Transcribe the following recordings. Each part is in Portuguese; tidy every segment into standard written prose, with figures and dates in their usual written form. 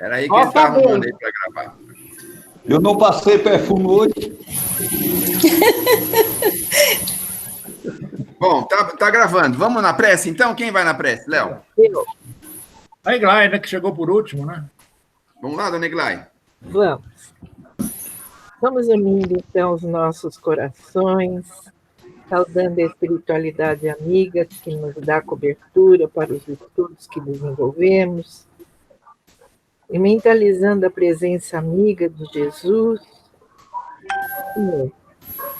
Era aí que ele está arrumando aí para gravar. Eu não passei perfume hoje. Bom, tá gravando. Vamos na prece, então? Quem vai na prece, Léo? Eu. A Eglai, né, que chegou por último, né? Vamos lá, dona Eglai. Vamos. Vamos unindo, então, os nossos corações, saudando a espiritualidade amiga que nos dá cobertura para os estudos que desenvolvemos, e mentalizando a presença amiga de Jesus. Senhor,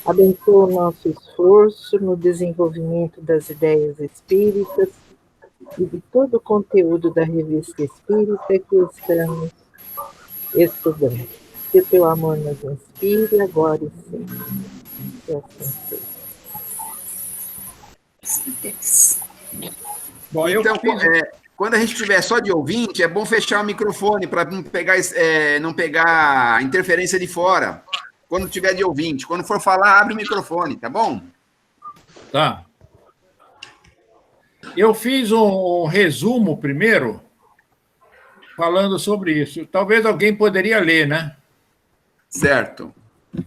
abençoa o nosso esforço no desenvolvimento das ideias espíritas e de todo o conteúdo da revista espírita que estamos estudando. Que o teu amor nos inspire agora e sempre. Que assim seja. Bom, então, quando a gente tiver só de ouvinte, é bom fechar o microfone para não pegar interferência de fora. Quando tiver de ouvinte. Quando for falar, abre o microfone, tá bom? Tá. Eu fiz um resumo primeiro, falando sobre isso. Talvez alguém poderia ler, né? Certo.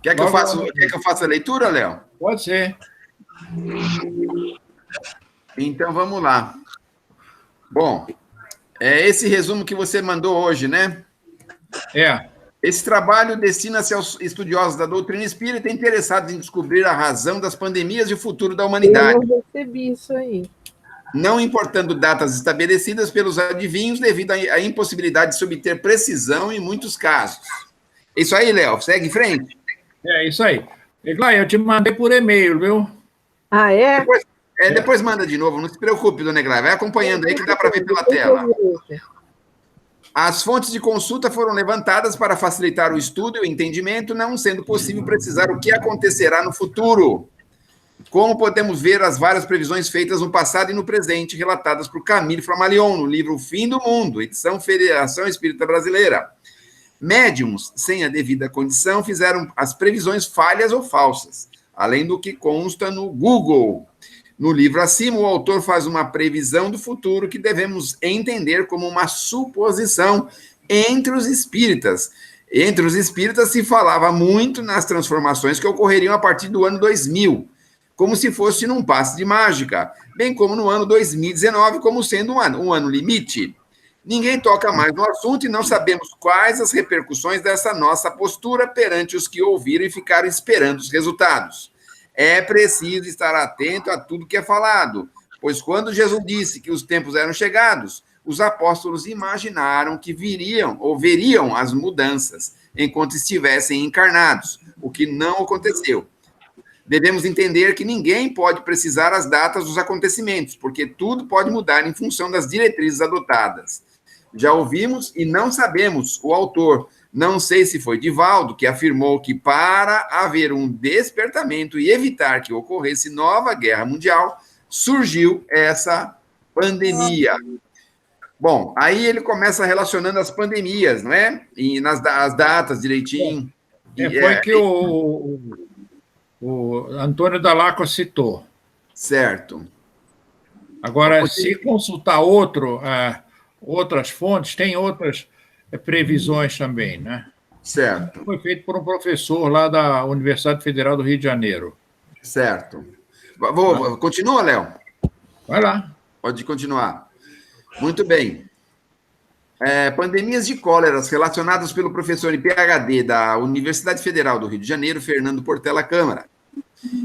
Quer que eu faça a leitura, Léo? Pode ser. Então, vamos lá. Bom, é esse resumo que você mandou hoje, né? É. Esse trabalho destina-se aos estudiosos da doutrina espírita interessados em descobrir a razão das pandemias e o futuro da humanidade. Eu não recebi isso aí. Não importando datas estabelecidas pelos adivinhos devido à impossibilidade de se obter precisão em muitos casos. É isso aí, Léo. Segue em frente. É isso aí. Eglai, eu te mandei por e-mail, viu? Ah, é? Depois manda de novo, não se preocupe, dona Eglai. Vai acompanhando aí que dá para ver pela tela. As fontes de consulta foram levantadas para facilitar o estudo e o entendimento, não sendo possível precisar o que acontecerá no futuro. Como podemos ver as várias previsões feitas no passado e no presente, relatadas por Camille Flammarion, no livro O Fim do Mundo, edição Federação Espírita Brasileira. Médiums, sem a devida condição, fizeram as previsões falhas ou falsas, além do que consta no Google. No livro acima, o autor faz uma previsão do futuro que devemos entender como uma suposição entre os espíritas. Entre os espíritas se falava muito nas transformações que ocorreriam a partir do ano 2000, como se fosse num passe de mágica, bem como no ano 2019, como sendo um ano limite. Ninguém toca mais no assunto e não sabemos quais as repercussões dessa nossa postura perante os que ouviram e ficaram esperando os resultados. É preciso estar atento a tudo que é falado, pois quando Jesus disse que os tempos eram chegados, os apóstolos imaginaram que veriam as mudanças enquanto estivessem encarnados, o que não aconteceu. Devemos entender que ninguém pode precisar as datas dos acontecimentos, porque tudo pode mudar em função das diretrizes adotadas. Já ouvimos e não sabemos o autor. Não sei se foi Divaldo que afirmou que para haver um despertamento e evitar que ocorresse nova guerra mundial, surgiu essa pandemia. Bom, aí ele começa relacionando as pandemias, não é? E as datas direitinho. Foi que o Antônio Dalacqua citou. Certo. Agora, se consultar outras fontes, tem outras previsões também, né? Certo. Foi feito por um professor lá da Universidade Federal do Rio de Janeiro. Certo. Continua, Léo? Vai lá. Pode continuar. Muito bem. Pandemias de cóleras relacionadas pelo professor em PhD da Universidade Federal do Rio de Janeiro, Fernando Portela Câmara.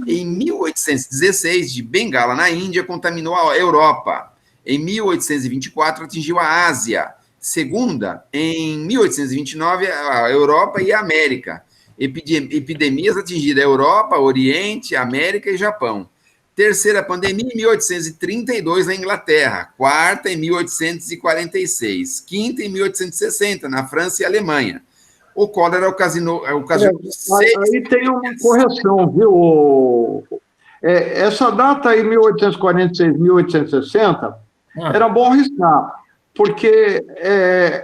Em 1816, de Bengala, na Índia, contaminou a Europa. Em 1824, atingiu a Ásia. Segunda, em 1829, a Europa e a América. Epidemias atingiram a Europa, Oriente, América e Japão. Terceira pandemia, em 1832, na Inglaterra. Quarta, em 1846. Quinta, em 1860, na França e Alemanha. O cólera ocasionou Aí tem uma correção, viu? Essa data aí, 1846, 1860, era bom riscar, porque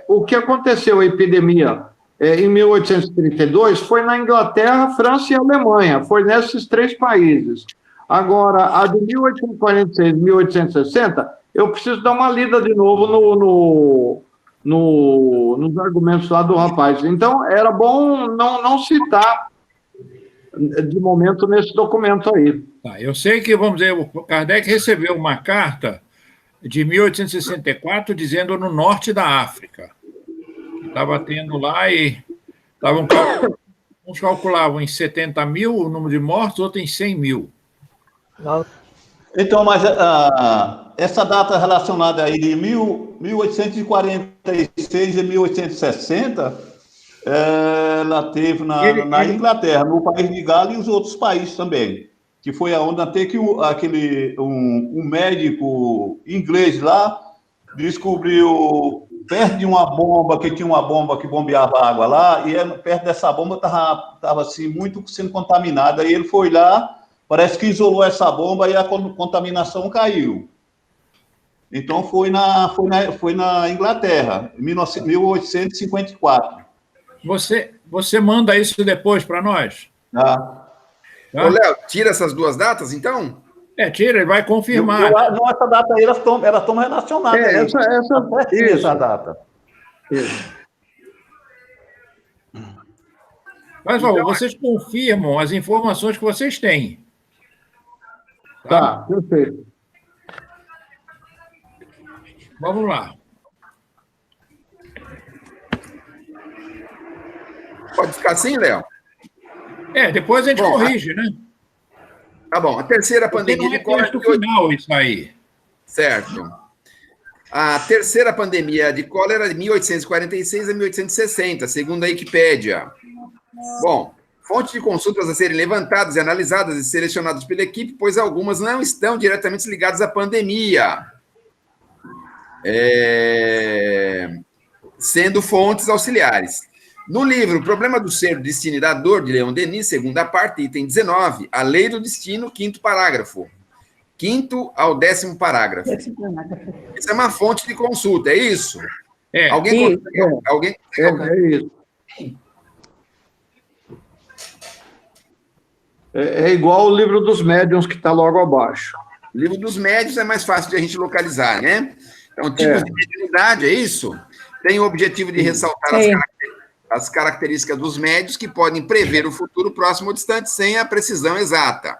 o que aconteceu, a epidemia, em 1832, foi na Inglaterra, França e Alemanha, foi nesses três países. Agora, a de 1846, 1860, eu preciso dar uma lida de novo nos argumentos lá do rapaz. Então, era bom não citar de momento nesse documento aí. Tá, eu sei que, vamos dizer, o Kardec recebeu uma carta de 1864 dizendo no norte da África. Estava tendo lá e uns calculavam em 70 mil o número de mortos, outros em 100 mil. Então, mas essa data relacionada aí de 1846 e 1860, ela teve na Inglaterra, no país de Gales e os outros países também, que foi aonde até que um médico inglês lá descobriu perto de uma bomba, que tinha uma bomba que bombeava água lá, e perto dessa bomba estava assim, muito sendo contaminada, e ele foi lá, parece que isolou essa bomba e a contaminação caiu. Então, foi na Inglaterra, em 1854. Você manda isso depois para nós? Tá. Ô, Léo, tira essas duas datas, então? Tira, ele vai confirmar. Não, essa data aí, elas estão relacionadas. Essa data. Isso. Mas, por favor, vocês confirmam as informações que vocês têm. Tá, perfeito. Vamos lá. Pode ficar assim, Léo? Depois a gente corrige, né? Tá bom. A terceira pandemia de cólera... Texto final, isso aí. Certo. A terceira pandemia de cólera de 1846 a 1860, segundo a Wikipédia. Bom, fontes de consultas a serem levantadas e analisadas e selecionadas pela equipe, pois algumas não estão diretamente ligadas à pandemia, sendo fontes auxiliares. No livro O Problema do Ser, do Destino e da Dor, de Leon Denis, segunda parte, item 19, A Lei do Destino, quinto parágrafo. Quinto ao 10º parágrafo. Isso é uma fonte de consulta, é isso? Alguém isso. É igual o livro dos médiuns que está logo abaixo. O livro dos médiuns é mais fácil de a gente localizar, né? Então, tipos de mediunidade, é isso? Tem o objetivo de ressaltar as características dos médiuns que podem prever o futuro próximo ou distante sem a precisão exata.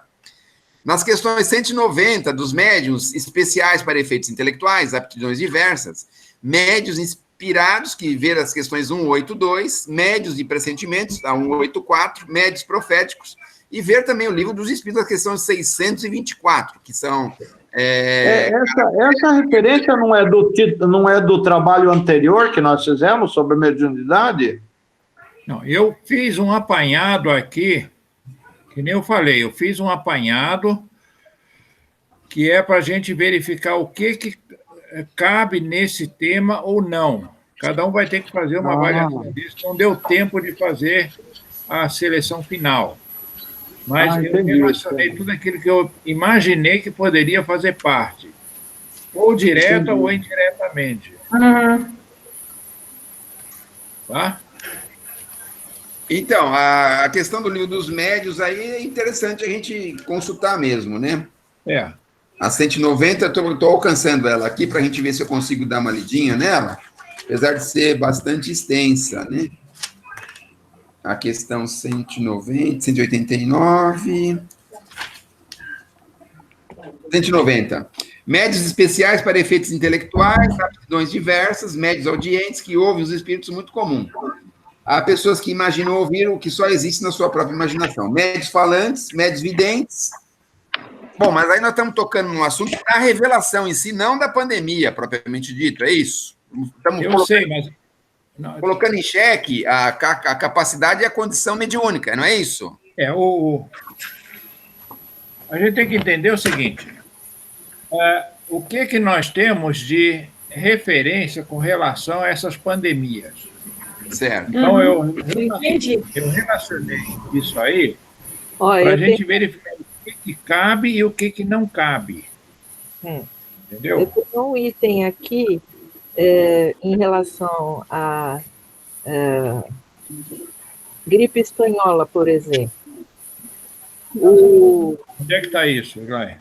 Nas questões 190 dos médiuns especiais para efeitos intelectuais, aptidões diversas, médiuns inspirados, que vê as questões 182, médiuns de pressentimentos, a 184, médiuns proféticos, e ver também o livro dos espíritos, a questão 624, que são... Essa referência não é do trabalho anterior que nós fizemos sobre mediunidade? Não, eu fiz um apanhado aqui, que nem eu falei, eu fiz um apanhado que é para a gente verificar o que cabe nesse tema ou não. Cada um vai ter que fazer uma avaliação disso, não deu tempo de fazer a seleção final. Mas eu relacionei tudo aquilo que eu imaginei que poderia fazer parte, ou direta ou indiretamente. Tá? Então, a questão do livro dos médiuns aí é interessante a gente consultar mesmo, né? A 190, estou alcançando ela aqui para a gente ver se eu consigo dar uma lidinha nela, apesar de ser bastante extensa, né? A questão 190, 189... 190. Médios especiais para efeitos intelectuais, aptidões diversas, médios audientes que ouvem os espíritos muito comum. Há pessoas que imaginam ouvir o que só existe na sua própria imaginação. Médios falantes, médios videntes. Bom, mas aí nós estamos tocando num assunto da revelação em si, não da pandemia, propriamente dito, é isso? Estamos colocando em xeque a capacidade e a condição mediúnica, não é isso? A gente tem que entender o seguinte, o que nós temos de referência com relação a essas pandemias. Certo. Então, eu relacionei isso aí para a gente verificar o que cabe e o que não cabe. Entendeu? Eu tenho um item aqui em relação à gripe espanhola, por exemplo. Onde é que está isso, Glória?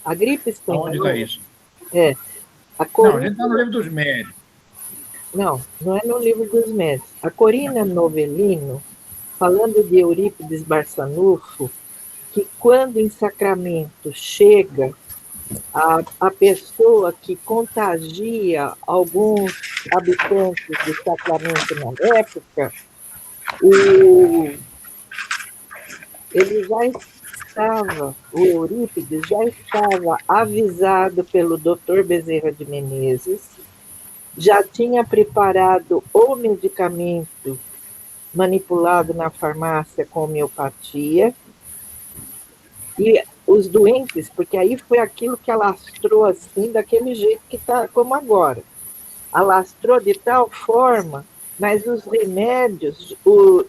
A gripe espanhola... Onde está isso? Não, a gente está no livro dos médios. Não é no livro dos médios. A Corina Novellino, falando de Eurípides Barçanufo, que quando em Sacramento chega a pessoa que contagia alguns habitantes de Sacramento na época, o Eurípides já estava avisado pelo Dr. Bezerra de Menezes, já tinha preparado o medicamento manipulado na farmácia com homeopatia, e os doentes, porque aí foi aquilo que alastrou assim, daquele jeito que está como agora. Alastrou de tal forma, mas os remédios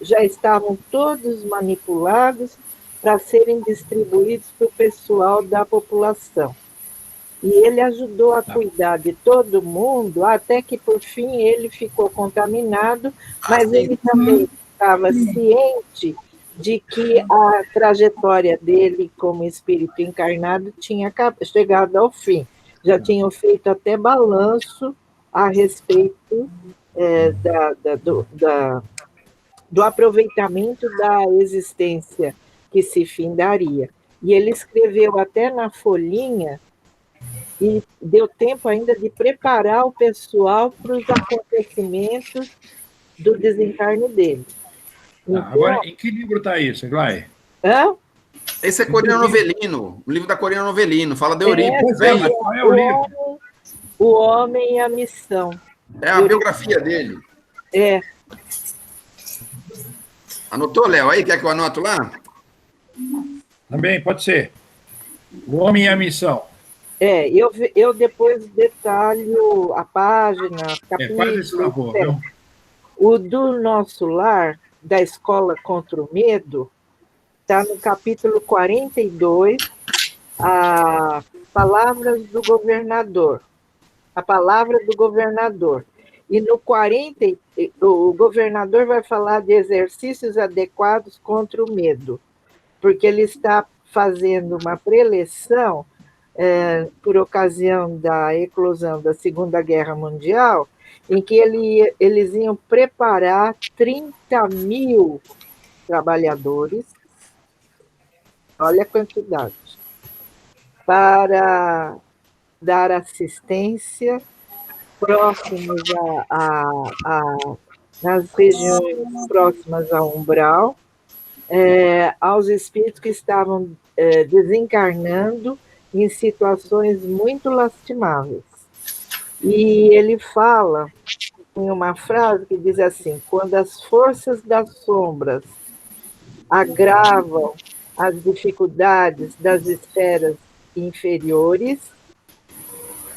já estavam todos manipulados para serem distribuídos para o pessoal da população. E ele ajudou a cuidar de todo mundo, até que, por fim, ele ficou contaminado, mas ele também estava ciente de que a trajetória dele como espírito encarnado tinha chegado ao fim. Já tinham feito até balanço a respeito do aproveitamento da existência que se findaria. E ele escreveu até na folhinha, e deu tempo ainda de preparar o pessoal para os acontecimentos do desencarne dele. Então, agora, em que livro está isso, Glória? Esse é Corina Novellino, o livro da Corina Novellino, fala de Eurípides. Qual é o livro? O Homem e a Missão. É a biografia dele. Anotou, Léo? Aí, quer que eu anoto lá? Também, pode ser. O Homem e a Missão. Eu depois detalho a página, capítulo. Faz esse favor, viu? O do Nosso Lar, da Escola contra o Medo, está no capítulo 42, a Palavras do Governador. A Palavra do Governador. E no 40, o governador vai falar de exercícios adequados contra o medo, porque ele está fazendo uma preleção por ocasião da eclosão da Segunda Guerra Mundial, em que eles iam preparar 30 mil trabalhadores, olha a quantidade, para dar assistência próximos nas regiões próximas ao umbral, aos espíritos que estavam desencarnando em situações muito lastimáveis. E ele fala em uma frase que diz assim: quando as forças das sombras agravam as dificuldades das esferas inferiores,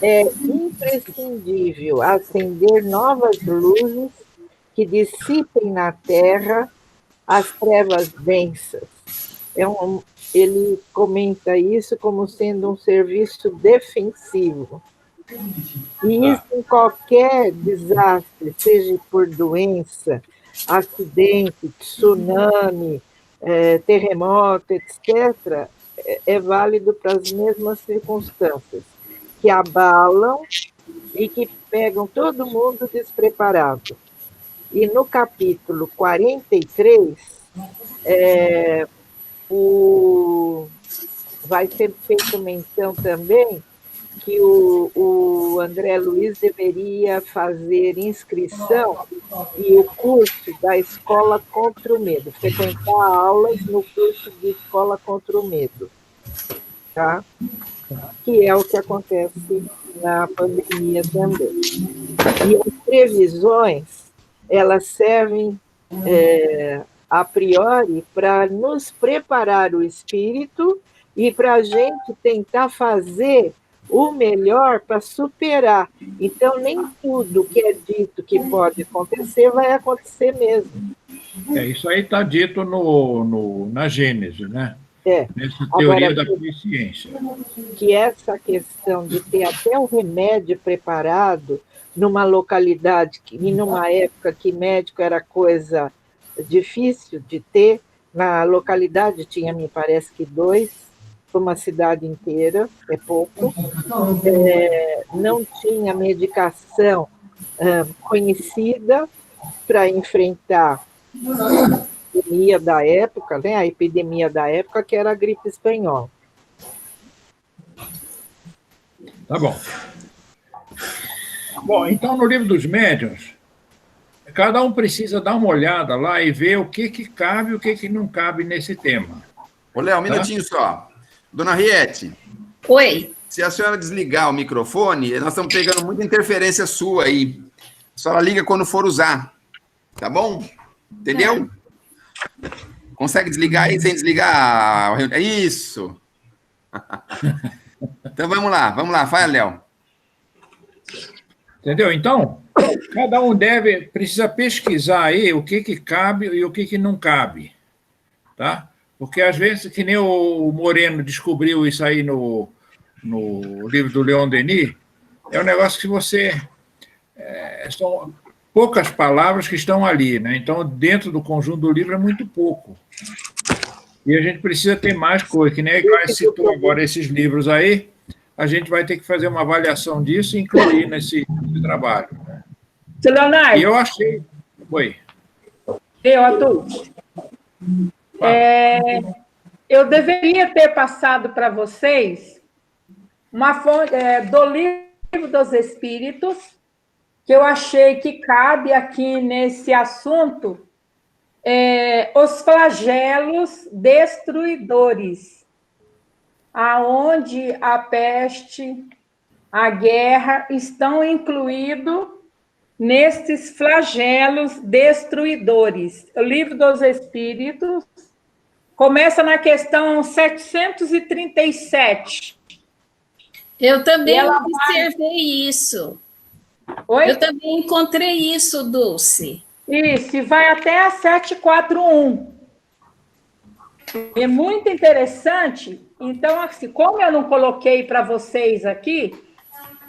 é imprescindível acender novas luzes que dissipem na Terra as trevas densas. Ele comenta isso como sendo um serviço defensivo. E isso em qualquer desastre, seja por doença, acidente, tsunami, terremoto, etc., é válido para as mesmas circunstâncias, que abalam e que pegam todo mundo despreparado. E no capítulo 43, vai ser feita menção também que o André Luiz deveria fazer inscrição e o curso da Escola contra o Medo, frequentar aulas no curso de Escola contra o Medo, tá? Que é o que acontece na pandemia também. E as previsões, elas servem a priori para nos preparar o espírito e para a gente tentar fazer o melhor para superar. Então, nem tudo que é dito que pode acontecer vai acontecer mesmo. Isso aí está dito na Gênese, né? Nessa teoria da consciência. Que essa questão de ter até o remédio preparado numa localidade e numa época que médico era coisa difícil de ter, na localidade tinha, me parece que 2, para uma cidade inteira, é pouco. Não tinha medicação conhecida para enfrentar a epidemia da época, né? A epidemia da época, que era a gripe espanhola. Tá bom. Bom, então, no Livro dos Médiuns, cada um precisa dar uma olhada lá e ver o que cabe e o que não cabe nesse tema. Ô, Léo, um minutinho só. Dona Riete. Oi. Se a senhora desligar o microfone, nós estamos pegando muita interferência sua aí. A senhora liga quando for usar. Tá bom? Entendeu? Consegue desligar aí sem desligar? É isso. Então vamos lá. Vai, Léo. Entendeu? Então, cada um precisa pesquisar aí o que cabe e o que não cabe. Tá? Porque, às vezes, que nem o Moreno descobriu isso aí no livro do Leon Denis, é um negócio que você... são poucas palavras que estão ali, né? Então, dentro do conjunto do livro é muito pouco. E a gente precisa ter mais coisa, que nem a Iguai citou agora esses livros aí, a gente vai ter que fazer uma avaliação disso e incluir nesse trabalho. Né? Seu Leonardo. E eu achei... Oi. Arthur. Eu deveria ter passado para vocês uma fonte do Livro dos Espíritos, que eu achei que cabe aqui nesse assunto, os flagelos destruidores, aonde a peste, a guerra estão incluídos nestes flagelos destruidores. O Livro dos Espíritos começa na questão 737. Eu também observei isso. Oi? Eu também encontrei isso, Dulce. Isso, e vai até a 741. É muito interessante. Então, assim, como eu não coloquei para vocês aqui,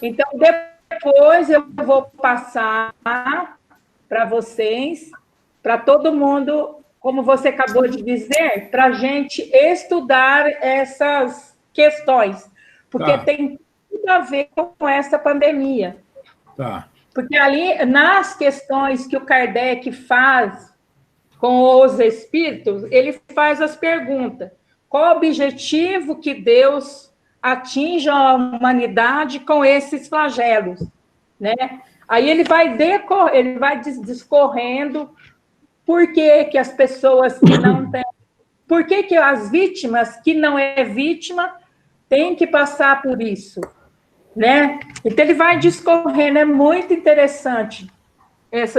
então depois eu vou passar para vocês, para todo mundo, como você acabou de dizer, para a gente estudar essas questões, porque tem tudo a ver com essa pandemia. Tá. Porque ali, nas questões que o Kardec faz com os espíritos, ele faz as perguntas. Qual o objetivo que Deus atinge a humanidade com esses flagelos? Né? Aí ele vai discorrendo por que as pessoas que não têm... Por que as vítimas que não é vítima têm que passar por isso? Né? Então, ele vai discorrendo, é muito interessante.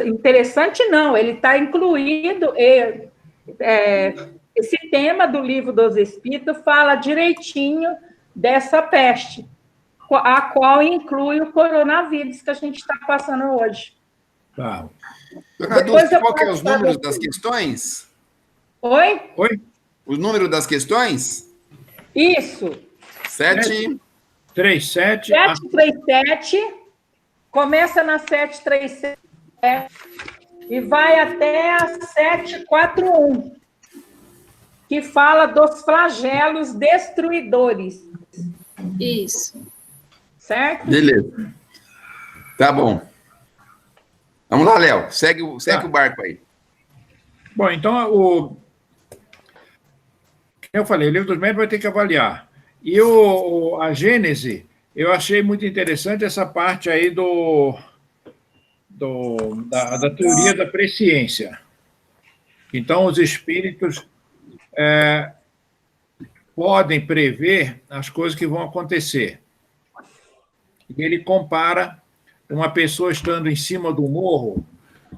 Interessante não, ele está incluído, esse tema do Livro dos Espíritos fala direitinho dessa peste, a qual inclui o coronavírus que a gente está passando hoje. Tá. Dona Dulce, qual que é os números das questões? Oi? O número das questões? Isso. 737. 737, começa na 737 e vai até a 741, que fala dos flagelos destruidores. Isso. Certo? Beleza. Tá bom. Vamos lá, Léo. Segue o barco aí. Bom, então, eu falei, o Livro dos Médiuns vai ter que avaliar. E a Gênese, eu achei muito interessante essa parte aí da teoria da presciência. Então, os espíritos podem prever as coisas que vão acontecer. E ele compara uma pessoa estando em cima do morro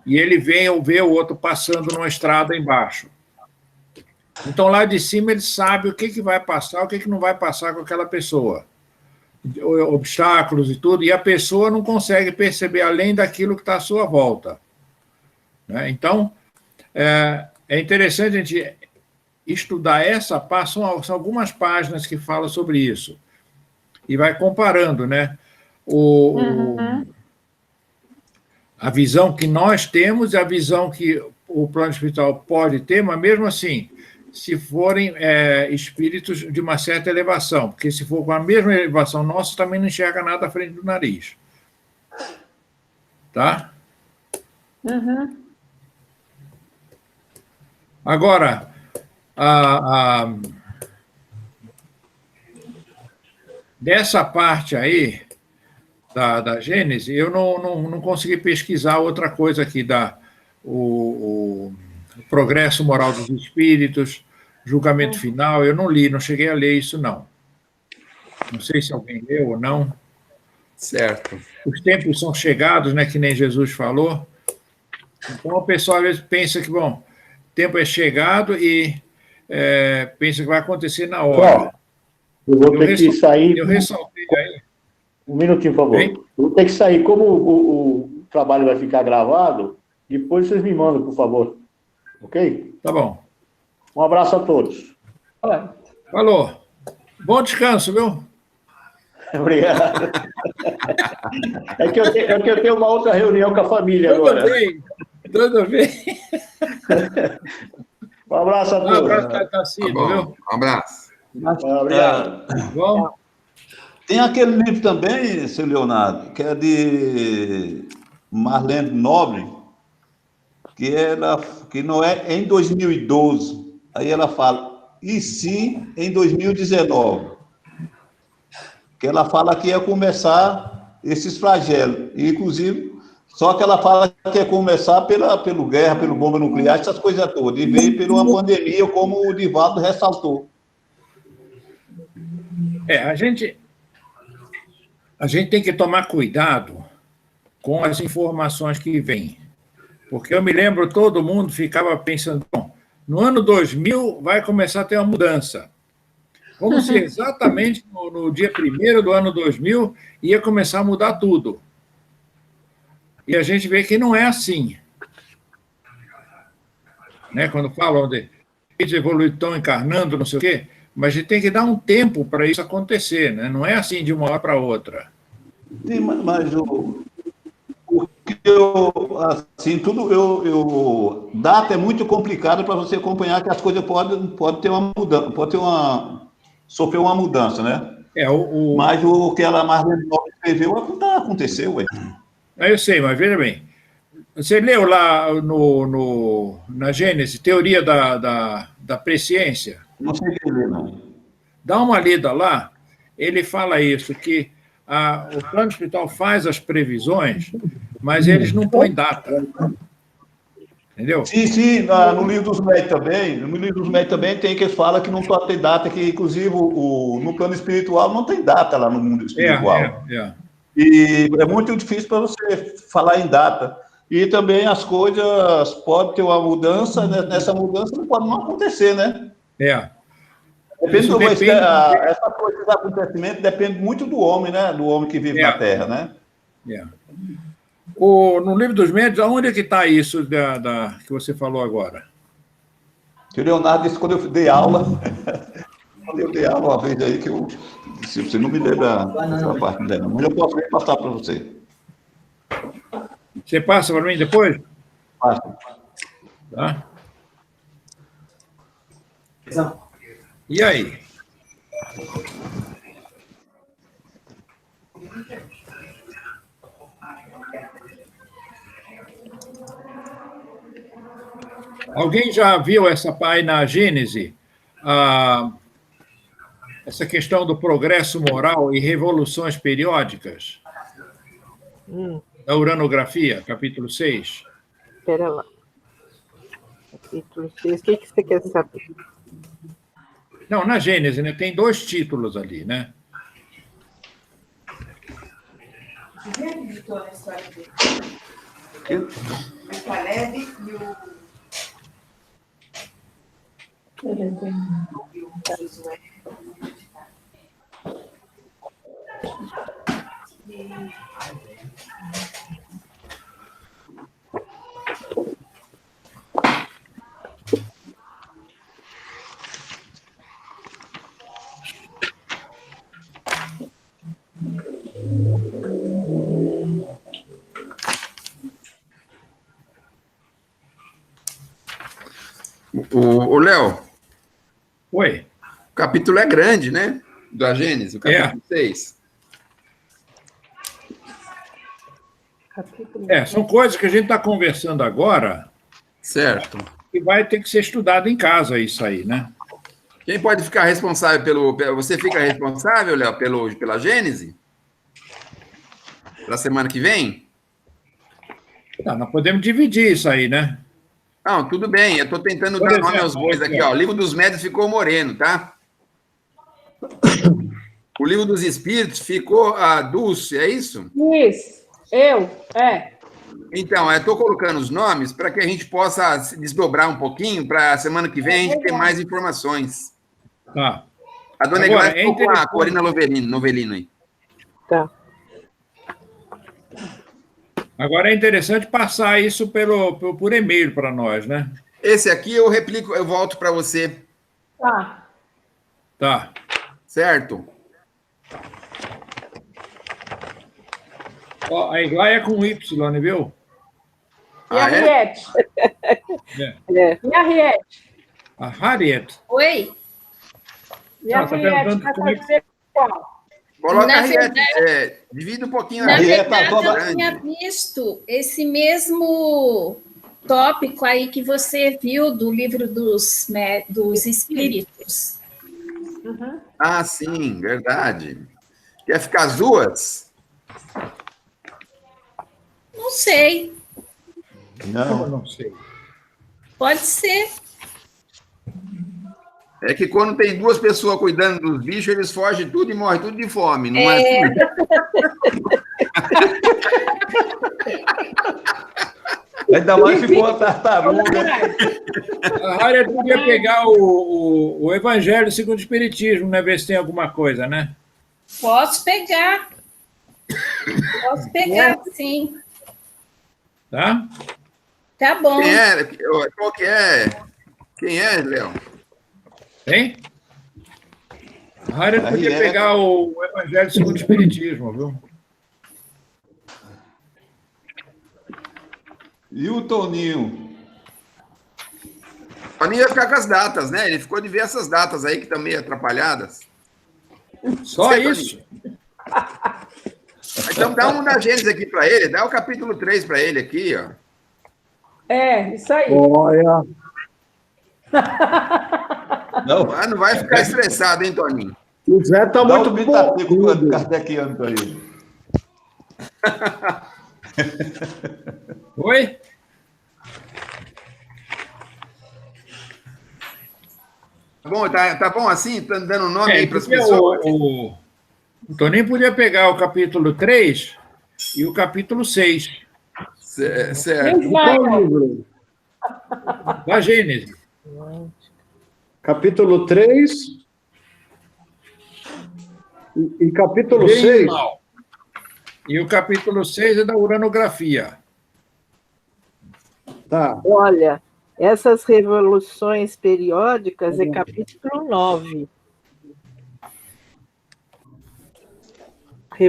e ele vê o outro passando numa estrada embaixo. Então, lá de cima, ele sabe o que vai passar, o que não vai passar com aquela pessoa. Obstáculos e tudo, e a pessoa não consegue perceber além daquilo que está à sua volta. Né? Então, é interessante a gente estudar essa parte, são algumas páginas que falam sobre isso, e vai comparando, né? A visão que nós temos e a visão que o plano espiritual pode ter, mas mesmo assim, se forem espíritos de uma certa elevação, porque se for com a mesma elevação nossa, também não enxerga nada à frente do nariz. Tá? Uhum. Agora, dessa parte aí, da Gênese, eu não consegui pesquisar outra coisa aqui, o progresso moral dos espíritos, julgamento final, eu não li, não cheguei a ler isso, não. Não sei se alguém leu ou não. Certo. Os tempos são chegados, né, que nem Jesus falou. Então, o pessoal às vezes pensa que, bom, o tempo é chegado e pensa que vai acontecer na hora. Eu vou ter que sair. Eu ressaltei aí. Um minutinho, por favor. Bem? Eu vou ter que sair. Como o trabalho vai ficar gravado, depois vocês me mandam, por favor. Ok? Tá bom. Um abraço a todos. Falou. Bom descanso, viu? Obrigado. É que eu tenho uma outra reunião com a família agora. Tudo bem. Um abraço a Um todos. abraço para Tassino, viu? Um abraço. Obrigado. Bom, Tem aquele livro também, seu Leonardo, que é de Marlene Nobre, que não é em 2012. Aí ela fala, e sim em 2019. Que ela fala que ia começar esses flagelos. E, inclusive, só que ela fala que ia começar pelo guerra, pelo bomba nuclear, essas coisas todas. E veio por uma pandemia, como o Divaldo ressaltou. a gente tem que tomar cuidado com as informações que vêm. Porque eu me lembro, todo mundo ficava pensando, bom, no ano 2000 vai começar a ter uma mudança. Vamos ser exatamente no dia 1º do ano 2000, ia começar a mudar tudo. E a gente vê que não é assim. Né? Quando falam de eles evoluir, estão encarnando, não sei o quê, mas a gente tem que dar um tempo para isso acontecer, né? Não é assim de uma hora para outra. Sim, mas data é muito complicado para você acompanhar, que as coisas podem ter uma mudança, sofrer uma mudança, né? Mas o que ela mais escreveu aconteceu, ué. Eu sei, mas veja bem. Você leu lá na Gênesis, teoria da presciência? Não sei o que ler, não. Dá uma lida lá, ele fala isso, que o plano espiritual faz as previsões, mas eles não põem data. Entendeu? Sim, no livro dos médios também. No livro dos médios também tem que fala que não pode ter data, que inclusive no plano espiritual não tem data lá no mundo espiritual. E é muito difícil para você falar em data. E também as coisas podem ter uma mudança, né? Nessa mudança não pode não acontecer, né? Essa coisa, esses acontecimentos depende muito do homem, né? Do homem que vive na Terra, né? No livro dos médios, aonde é que está isso que você falou agora? O Leonardo disse quando eu dei aula. Quando eu dei aula uma vez aí, que se você não me lembra essa parte dela, mas eu posso passar para você. Você passa para mim depois? Passa. Tá. E aí? Alguém já viu essa parte na Gênese? Essa questão do progresso moral e revoluções periódicas? Da uranografia, capítulo 6. Espera lá. Capítulo 6. O que você quer saber? Não, na Gênese, né? Tem 2 títulos ali, né? Quem acreditou na história dele? O Caleb e o... O Léo, Oi. O capítulo é grande, né? Da Gênesis, o capítulo 6. São coisas que a gente está conversando agora. Certo. E vai ter que ser estudado em casa isso aí, né? Quem pode ficar responsável pelo... Você fica responsável, Léo, pela Gênese? Para a semana que vem? Tá, nós podemos dividir isso aí, né? Não, tudo bem. Eu estou tentando dar nome aos bois aqui. Ó. O livro dos médios ficou Moreno, tá? O livro dos espíritos ficou a Dulce, é isso? Isso, Então, eu estou colocando os nomes para que a gente possa se desdobrar um pouquinho para a semana que vem a gente ter mais informações. Tá. A dona Egláia ficou com a Corina Novelino aí. Tá. Agora é interessante passar isso por e-mail para nós, né? Esse aqui eu replico, eu volto para você. Tá. Certo? Ó, a Egláia é com Y, viu? E a Harriet? E a Harriet? A Harriet. Oi? E a Harriet vai fazer qual? Coloca a Harriet, divide um pouquinho a Harriet. Na verdade, eu tinha visto esse mesmo tópico aí que você viu do livro dos espíritos. Uhum. Ah, sim, verdade. Quer ficar as duas? Não sei. Não sei. Pode ser. É que quando tem duas pessoas cuidando dos bichos, eles fogem tudo e morrem tudo de fome, não é assim? Ainda mais se for a tartaruga. A Harriet podia pegar o Evangelho segundo o Espiritismo, né? Ver se tem alguma coisa, né? Posso pegar. Posso pegar, sim. Tá? Tá bom. Qual que é? Quem é, Léo? Hein? A Harriet podia pegar o Evangelho segundo o Espiritismo, viu? E o Toninho? O Toninho vai ficar com as datas, né? Ele ficou de ver essas datas aí que estão meio atrapalhadas. Só isso? Então dá um da Gênesis aqui para ele, dá o capítulo 3 para ele aqui, ó. Isso aí. Olha. Não vai ficar estressado, hein, Toninho? O Zé tá muito bom. Kardeciano para ele. Oi? Tá bom assim? Tá dando nome aí para as pessoas? O Toninho podia pegar o capítulo 3 e o capítulo 6. Certo. Da Gênesis. Capítulo 3 e capítulo 6. E o capítulo 6 é da uranografia. Tá. Olha, essas revoluções periódicas é capítulo 9.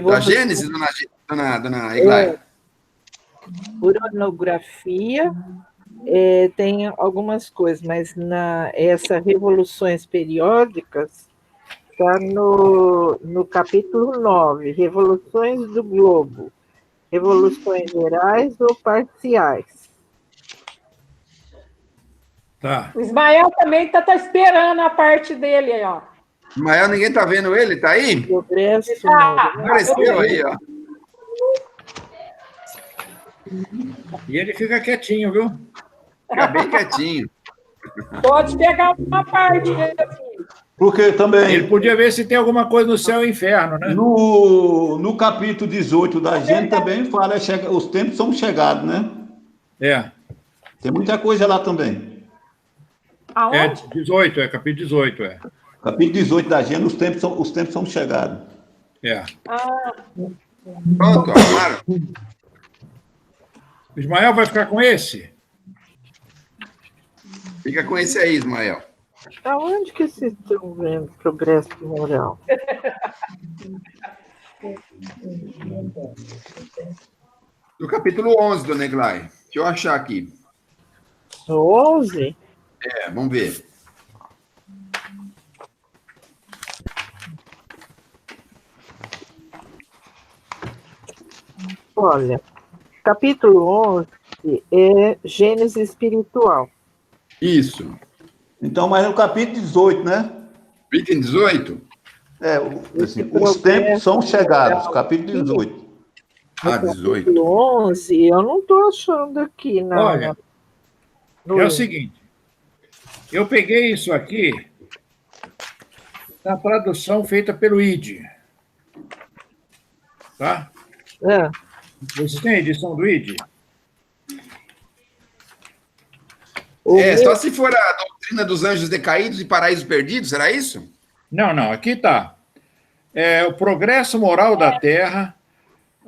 Da Gênesis, dona Egláia? Uranografia tem algumas coisas, mas essas revoluções periódicas está no capítulo 9, Revoluções do Globo, revoluções gerais ou parciais. Tá. O Ismael também tá esperando a parte dele aí, ó. Ismael, ninguém tá vendo ele? Tá aí? Apareceu aí, ó. E ele fica quietinho, viu? Fica bem quietinho. Pode pegar uma parte dele aqui. Porque também... Ele podia ver se tem alguma coisa no céu e inferno, né? No capítulo 18 da gente também fala, os tempos são chegados, né? Tem muita coisa lá também. Aonde? 18, capítulo 18, Capítulo 18 da gente, os tempos são chegados. Pronto, arrumaram. O Ismael vai ficar com esse? Fica com esse aí, Ismael. Aonde que vocês estão vendo progresso moral? No capítulo 11, dona Egláia. Deixa eu achar aqui. 11? Vamos ver. Olha, capítulo 11 é Gênesis espiritual. Isso. Então, mas no capítulo 18, né? Item 18? Assim, os tempos são chegados, capítulo 18. Ah, 18. Capítulo 11, eu não estou achando aqui. Olha, é o seguinte, eu peguei isso aqui na tradução feita pelo ID. Tá? Vocês têm a edição do ID? Só se for a doutrina dos anjos decaídos e paraísos perdidos, será isso? Não, aqui está. O progresso moral da Terra,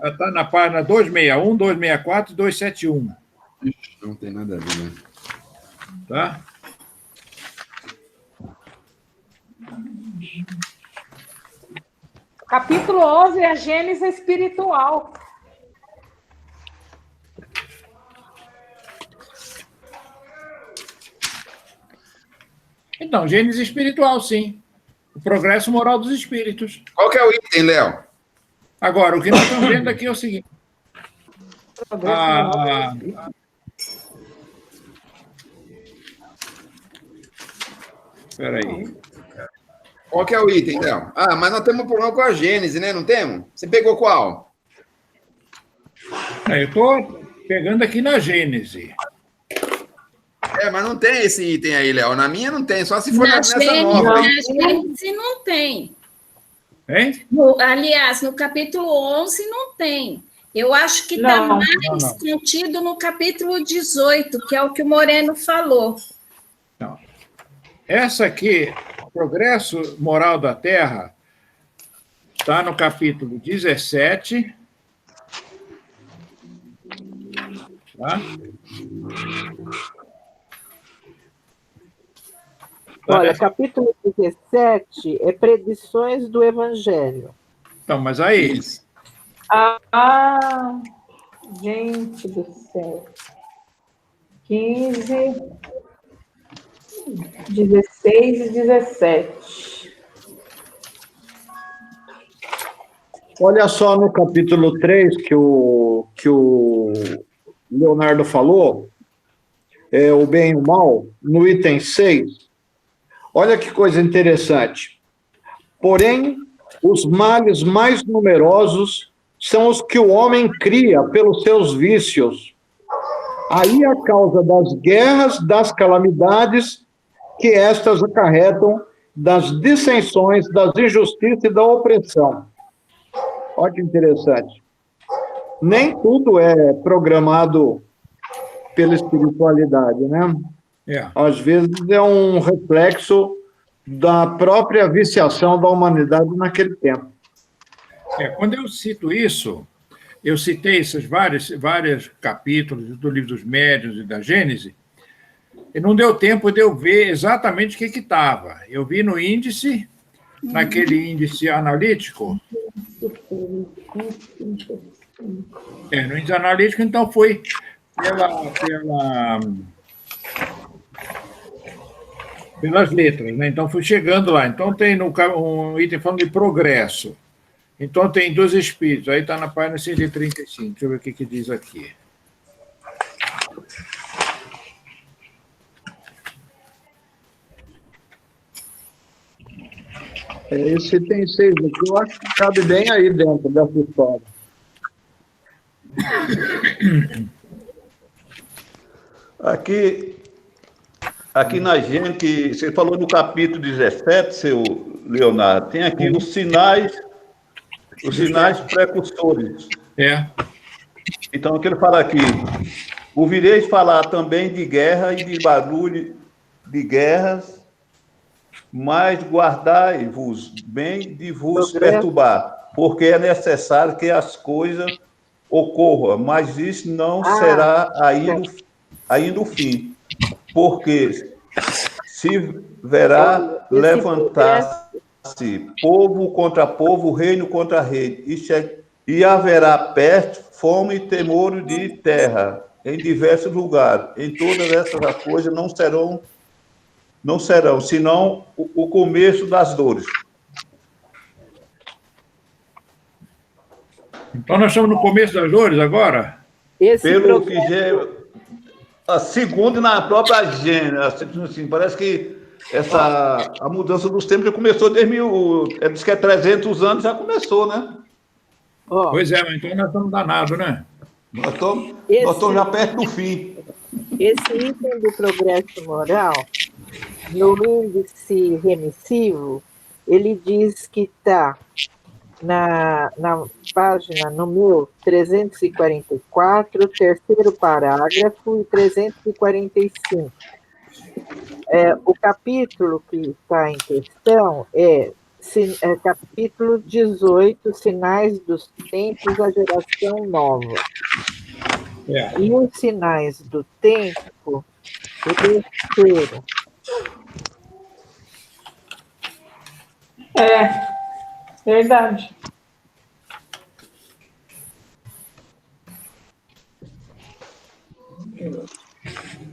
está na página 261, 264 e 271. Ixi, não tem nada a ver, né? Tá? Capítulo 11 é a Gênesis espiritual. Então, Gênesis espiritual, sim. O progresso moral dos espíritos. Qual que é o item, Léo? Agora, o que nós estamos vendo aqui é o seguinte. Espera aí. Qual que é o item, Léo? Ah, mas nós temos um problema com a Gênese, né? Não temos? Você pegou qual? Eu estou pegando aqui na Gênese. Mas não tem esse item aí, Léo. Na minha não tem, só se for nessa nova. Na Gênese não tem. Hein? Aliás, no capítulo 11 não tem. Eu acho que está mais contido no capítulo 18, que é o que o Moreno falou. Não. Essa aqui, Progresso Moral da Terra, está no capítulo 17. Tá? Olha, capítulo 17 é Predições do Evangelho. Então, mas aí... Gente do céu. 15, 16 e 17. Olha só no capítulo 3 que o Leonardo falou, o bem e o mal, no item 6. Olha que coisa interessante. Porém, os males mais numerosos são os que o homem cria pelos seus vícios. Aí a causa das guerras, das calamidades que estas acarretam, das dissensões, das injustiças e da opressão. Olha que interessante. Nem tudo é programado pela espiritualidade, né? Às vezes é um reflexo da própria viciação da humanidade naquele tempo. Quando eu cito isso, eu citei esses vários capítulos do Livro dos Médiuns e da Gênese, e não deu tempo de eu ver exatamente o que estava. Eu vi no índice, naquele índice analítico. No índice analítico, então, foi pelas letras, né? Então, fui chegando lá. Então, tem um item falando de progresso. Então, tem dos espíritos. Aí está na página 135. Deixa eu ver o que diz aqui. Esse tem 6 aqui. Eu acho que cabe bem aí dentro dessa história. Aqui na gente, você falou no capítulo 17, seu Leonardo, tem aqui os sinais precursores. Então, o que ele fala aqui? Ouvireis falar também de guerra e de barulho de guerras, mas guardai-vos bem de vos perturbar, porque é necessário que as coisas ocorram, mas isso não será ainda o fim, porque se verá levantar-se povo contra povo, reino contra reino, e haverá peste, fome e temor de terra em diversos lugares. Em todas essas coisas não serão senão o começo das dores. Então nós estamos no começo das dores agora? Pelo que já... A segunda na própria agenda. Assim, parece que a mudança dos tempos já começou desde diz que é 300 anos, já começou, né? Pois é, mas então nós estamos danados, né? Nós estamos já perto do fim. Esse item do progresso moral, no índice remissivo, ele diz que está na página, no meu, 344, terceiro parágrafo e 345. O capítulo que está em questão é capítulo 18, Sinais dos Tempos, a Geração Nova. E os sinais do tempo, o terceiro. Verdade.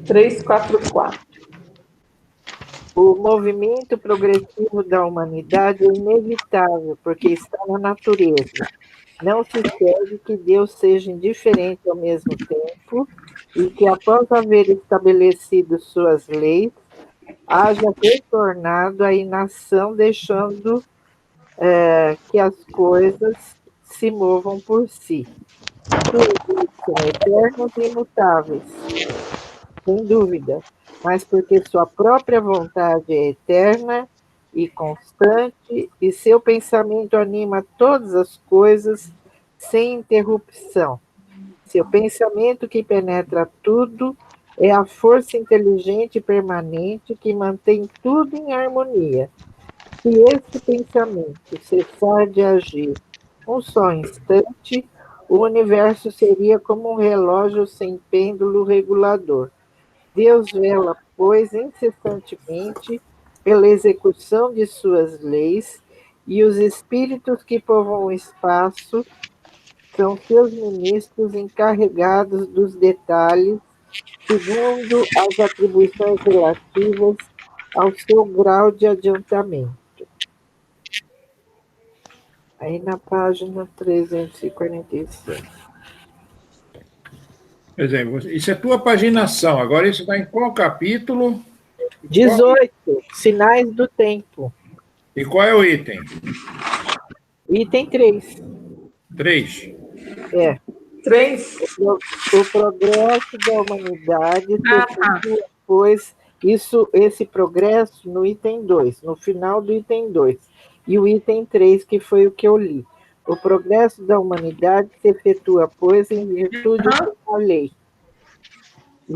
Três, quatro. O movimento progressivo da humanidade é inevitável, porque está na natureza. Não se espere que Deus seja indiferente ao mesmo tempo e que, após haver estabelecido suas leis, haja retornado à inação, deixando que as coisas se movam por si. Tudo são eternos e imutáveis, sem dúvida, mas porque sua própria vontade é eterna e constante, e seu pensamento anima todas as coisas sem interrupção. Seu pensamento, que penetra tudo, é a força inteligente e permanente que mantém tudo em harmonia. Se esse pensamento cessar de agir um só instante, o universo seria como um relógio sem pêndulo regulador. Deus vela, pois, incessantemente pela execução de suas leis, e os espíritos que povoam o espaço são seus ministros encarregados dos detalhes, segundo as atribuições relativas ao seu grau de adiantamento. Aí na página 345. Por exemplo, isso é tua paginação. Agora isso está em qual capítulo? 18. Sinais do tempo. E qual é o item? Item 3. 3. 3. O progresso da humanidade, pois esse progresso no item 2, no final do item 2, e o item 3, que foi o que eu li. O progresso da humanidade se efetua, pois, em virtude da lei.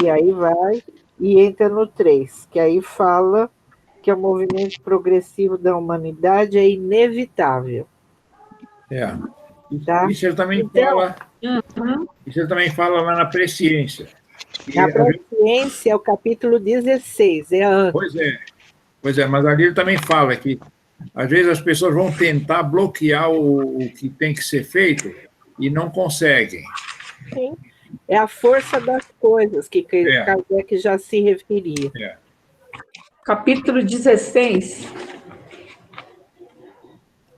E aí vai e entra no 3, que aí fala que o movimento progressivo da humanidade é inevitável. Tá? Isso ele também fala. Isso ele também fala lá na presciência. Na presciência é o capítulo 16, é antes. Pois é, mas ali ele também fala que às vezes as pessoas vão tentar bloquear o que tem que ser feito e não conseguem. Sim. É a força das coisas que Kardec já se referia. Capítulo 16.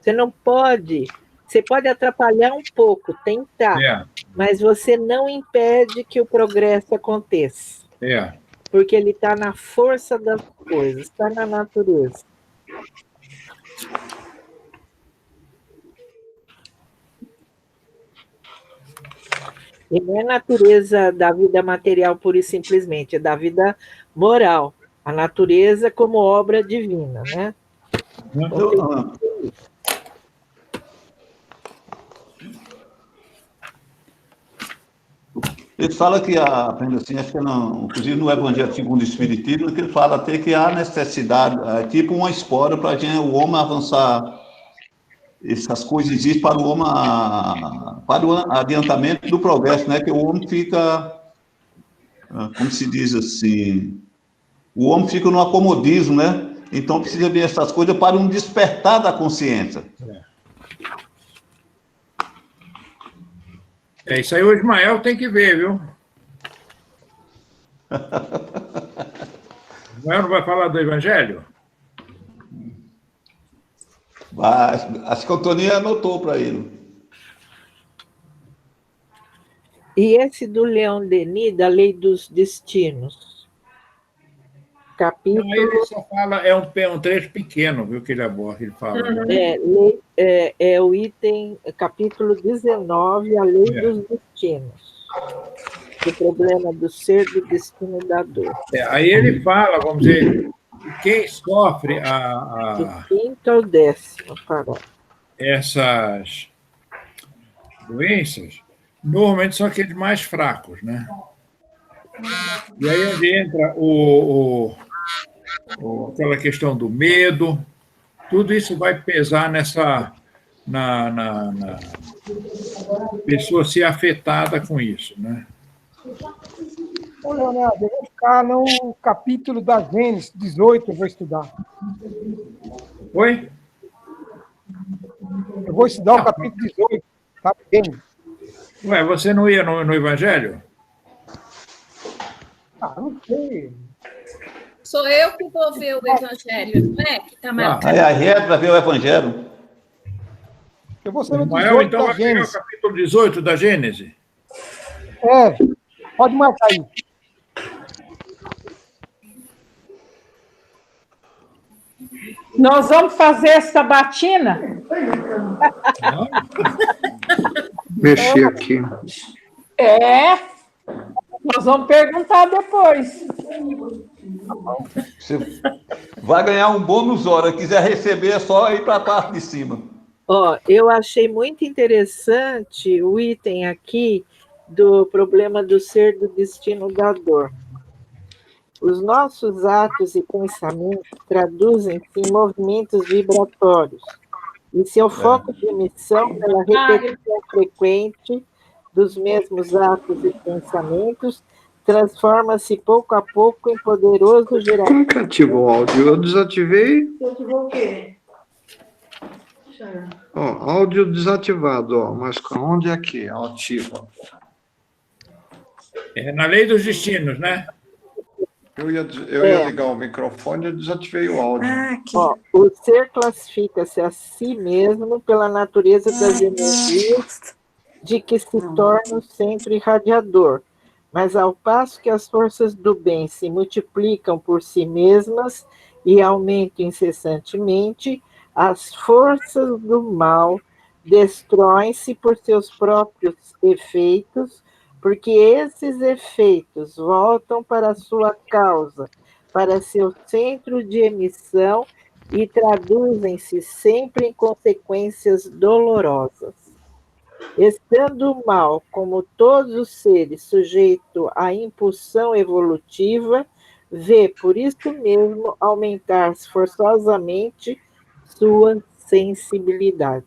Você não pode... Você pode atrapalhar um pouco, tentar, mas você não impede que o progresso aconteça. Porque ele está na força das coisas, está na natureza. E não é natureza da vida material pura e simplesmente, é da vida moral. A natureza como obra divina, né? Ele fala que, assim, acho que não, inclusive no Evangelho segundo o Espiritismo, que ele fala até que há necessidade, tipo uma espora para o homem avançar. Essas coisas existem para o homem, para o adiantamento do progresso, né? Que o homem fica, como se diz assim, o homem fica no acomodismo, né? Então precisa ver essas coisas para um despertar da consciência. Isso aí o Ismael tem que ver, viu? O Ismael não vai falar do Evangelho? Acho que o Toninho anotou para ele. E esse do Leon Denis, da Lei dos Destinos? Capítulo... Não, ele só fala, é um trecho pequeno, viu, que ele aborda, ele fala. É o item, capítulo 19, a Lei dos Destinos. O problema do ser, do destino e da dor. Aí ele fala, vamos dizer, quem sofre Do quinto ao 10º parágrafo. Essas doenças, normalmente são aqueles mais fracos, né? E aí onde entra aquela questão do medo, tudo isso vai pesar na pessoa ser afetada com isso, né? Ô, Leonardo, eu vou ficar no capítulo da Gênesis 18, eu vou estudar. Oi? Eu vou estudar o capítulo 18, tá bem? Ué, você não ia no Evangelho? Não sei. Sou eu que vou ver o Evangelho, não é? Que está marcado. Aí a reta vai ver o Evangelho. Eu vou ser no 18 Ismael, então da vai pegar o Gênesis. capítulo 18 da Gênesis? Pode marcar aí. Nós vamos fazer essa batina? Mexer aqui. Nós vamos perguntar depois. Você vai ganhar um bônus hora. Quiser receber, é só ir para a parte de cima. Eu achei muito interessante o item aqui do problema do ser, do destino, da dor. Os nossos atos e pensamentos traduzem-se em movimentos vibratórios, e seu foco de emissão pela repetição frequente dos mesmos atos e pensamentos transforma-se pouco a pouco em poderoso gerador. Como que ativa o áudio? Eu desativei. Você ativou o quê? Áudio desativado, mas onde é que ativa? É na Lei dos Destinos, né? Eu ia ligar o microfone e desativei o áudio. O ser classifica-se a si mesmo pela natureza das energias de que se torna o centro irradiador, mas ao passo que as forças do bem se multiplicam por si mesmas e aumentam incessantemente, as forças do mal destroem-se por seus próprios efeitos, porque esses efeitos voltam para a sua causa, para seu centro de emissão e traduzem-se sempre em consequências dolorosas. Estando o mal, como todos os seres, sujeito à impulsão evolutiva, vê, por isso mesmo, aumentar-se forçosamente sua sensibilidade.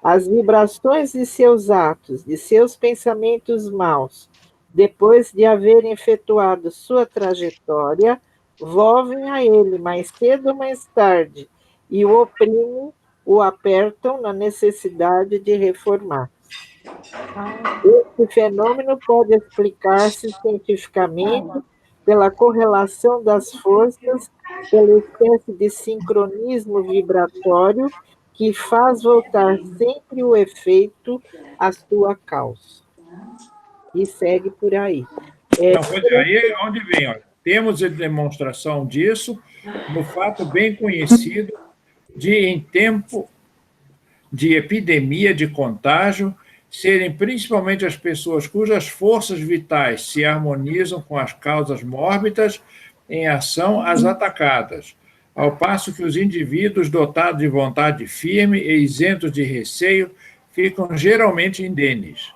As vibrações de seus atos, de seus pensamentos maus, depois de haverem efetuado sua trajetória, volvem a ele mais cedo ou mais tarde e o oprimem, o apertam na necessidade de reformar. Esse fenômeno pode explicar-se cientificamente pela correlação das forças, pela espécie de sincronismo vibratório que faz voltar sempre o efeito à sua causa. E segue por aí. Então, aí é onde vem, olha, temos a demonstração disso no fato bem conhecido de, em tempo de epidemia de contágio, serem principalmente as pessoas cujas forças vitais se harmonizam com as causas mórbidas em ação às atacadas, ao passo que os indivíduos dotados de vontade firme e isentos de receio ficam geralmente indenes.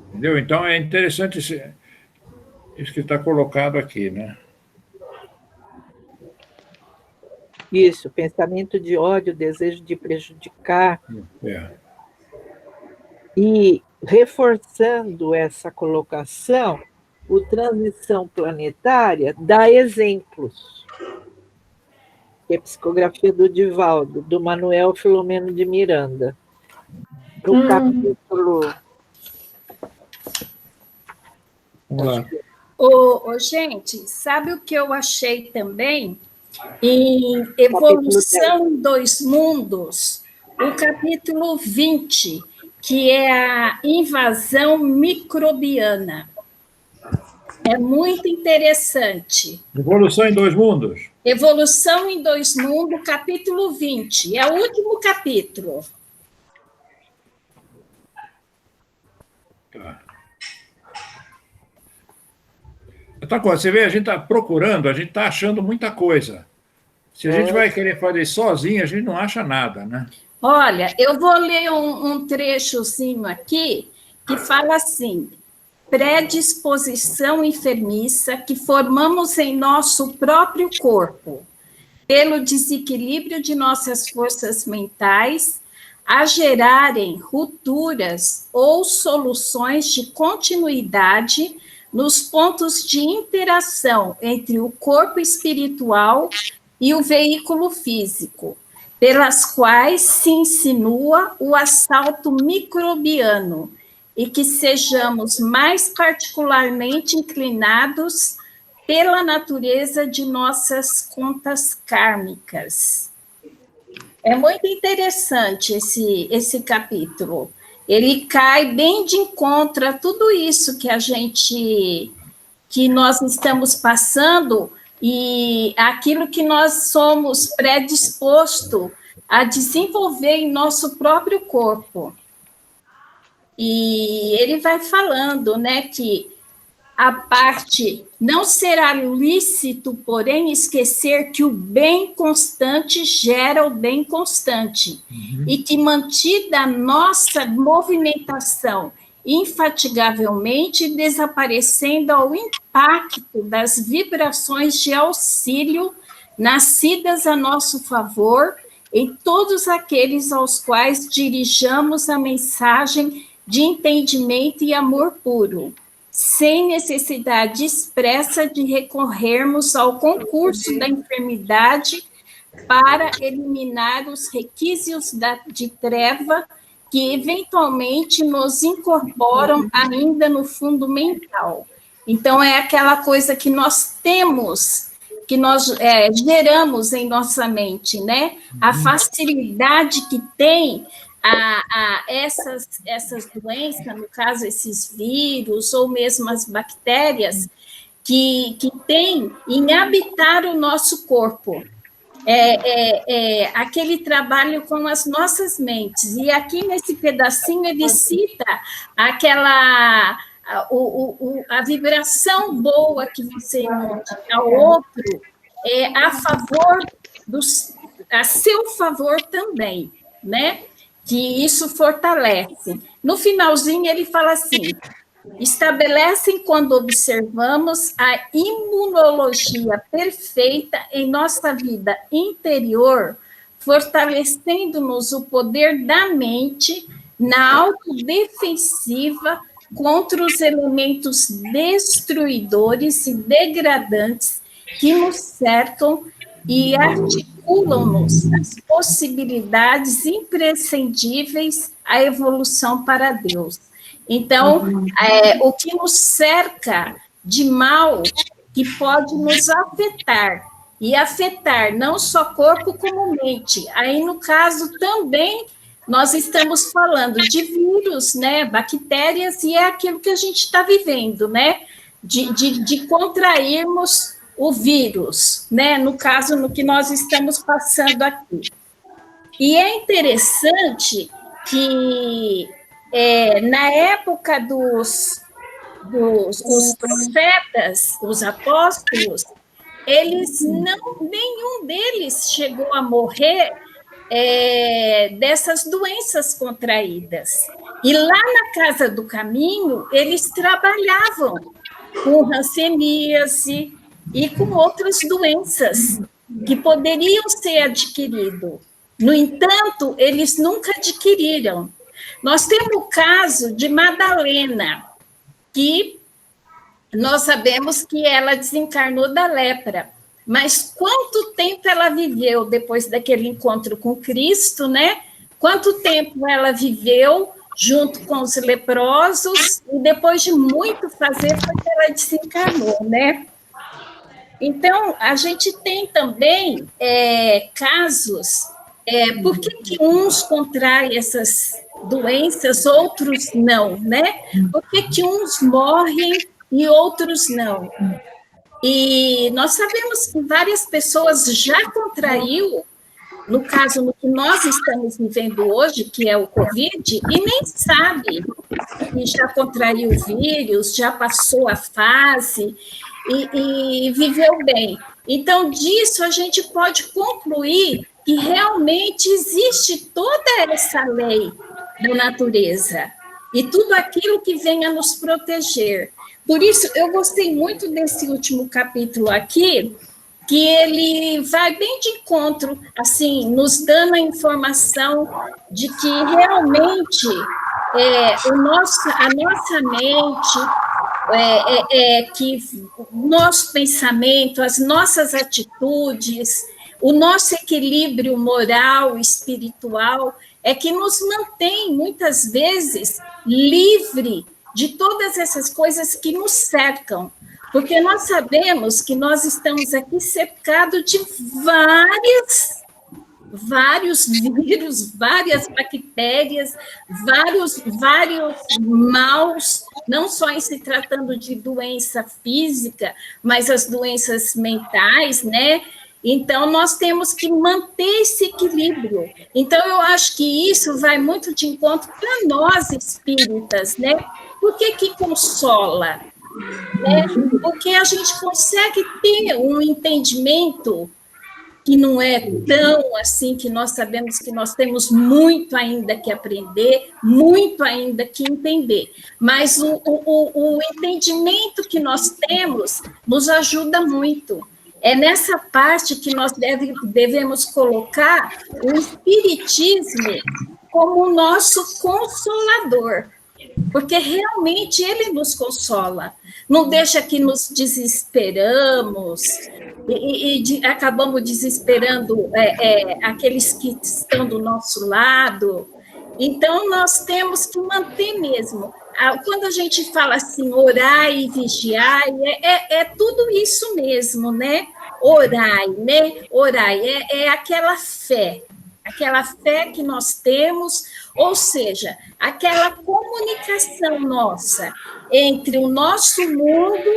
Entendeu? Então, é interessante isso que está colocado aqui, né? Isso, pensamento de ódio, desejo de prejudicar. E, reforçando essa colocação, o Transição Planetária dá exemplos. Que é a psicografia do Divaldo, do Manuel Filomeno de Miranda. No capítulo... Gente, sabe o que eu achei também? Em Evolução dos Mundos, o capítulo 20, que é a invasão microbiana. É muito interessante. Evolução em Dois Mundos. Evolução em Dois Mundos, capítulo 20. É o último capítulo. Outra coisa, você vê, a gente está procurando, a gente está achando muita coisa. Se a gente vai querer fazer sozinho, a gente não acha nada, né? Olha, eu vou ler um trechozinho aqui que fala assim: predisposição enfermiça que formamos em nosso próprio corpo, pelo desequilíbrio de nossas forças mentais, a gerarem rupturas ou soluções de continuidade nos pontos de interação entre o corpo espiritual e o veículo físico, pelas quais se insinua o assalto microbiano, e que sejamos mais particularmente inclinados pela natureza de nossas contas kármicas. É muito interessante esse capítulo. Ele cai bem de encontro a tudo isso que nós estamos passando e aquilo que nós somos predispostos a desenvolver em nosso próprio corpo. E ele vai falando, né, que a parte não será lícito, porém, esquecer que o bem constante gera o bem constante, e que mantida a nossa movimentação infatigavelmente, desaparecendo ao impacto das vibrações de auxílio nascidas a nosso favor em todos aqueles aos quais dirijamos a mensagem de entendimento e amor puro, sem necessidade expressa de recorrermos ao concurso da enfermidade para eliminar os requisitos de treva que eventualmente nos incorporam ainda no fundo mental. Então, é aquela coisa que nós temos, que nós geramos em nossa mente, né? A facilidade que tem essas doenças, no caso, esses vírus, ou mesmo as bactérias, que tem em habitar o nosso corpo. Aquele trabalho com as nossas mentes. E aqui, nesse pedacinho, ele cita a vibração boa que você emite ao outro, a seu favor também, né? Que isso fortalece. No finalzinho, ele fala assim: estabelecem quando observamos a imunologia perfeita em nossa vida interior, fortalecendo-nos o poder da mente na autodefensiva contra os elementos destruidores e degradantes que nos cercam e articulam-nos as possibilidades imprescindíveis à evolução para Deus. Então, o que nos cerca de mal, que pode nos afetar, e afetar não só corpo como mente. Aí, no caso, também, nós estamos falando de vírus, né, bactérias, e é aquilo que a gente está vivendo, né, de contrairmos o vírus, né, no caso, no que nós estamos passando aqui. E é interessante que na época dos profetas, os apóstolos, nenhum deles chegou a morrer dessas doenças contraídas. E lá na Casa do Caminho, eles trabalhavam com hanseníase e com outras doenças que poderiam ser adquiridas. No entanto, eles nunca adquiriram. Nós temos o caso de Madalena, que nós sabemos que ela desencarnou da lepra, mas quanto tempo ela viveu depois daquele encontro com Cristo, né? Quanto tempo ela viveu junto com os leprosos, e depois de muito fazer, foi que ela desencarnou, né? Então, a gente tem também casos, por que uns contraem essas doenças, outros não, né? Por que uns morrem e outros não? E nós sabemos que várias pessoas já contraiu, no caso, no que nós estamos vivendo hoje, que é o Covid, e nem sabe que já contraiu o vírus, já passou a fase e viveu bem. Então, disso a gente pode concluir que realmente existe toda essa lei da natureza e tudo aquilo que vem a nos proteger. Por isso, eu gostei muito desse último capítulo aqui, que ele vai bem de encontro, assim, nos dando a informação de que realmente a nossa mente, que o nosso pensamento, as nossas atitudes, o nosso equilíbrio moral, espiritual, é que nos mantém, muitas vezes, livre de todas essas coisas que nos cercam. Porque nós sabemos que nós estamos aqui cercados de vários vírus, várias bactérias, vários maus, não só em se tratando de doença física, mas as doenças mentais, né? Então, nós temos que manter esse equilíbrio. Então, eu acho que isso vai muito de encontro para nós espíritas, né? Por que consola? Né? Porque a gente consegue ter um entendimento que não é tão assim, que nós sabemos que nós temos muito ainda que aprender, muito ainda que entender, mas o entendimento que nós temos nos ajuda muito. É nessa parte que nós devemos colocar o Espiritismo como o nosso consolador, porque realmente ele nos consola, não deixa que nos desesperamos e acabamos desesperando aqueles que estão do nosso lado. Então, nós temos que manter mesmo. Quando a gente fala assim, orai e vigiai, é tudo isso mesmo, né? Orai, né? Orai, é aquela fé que nós temos, ou seja, aquela comunicação nossa entre o nosso mundo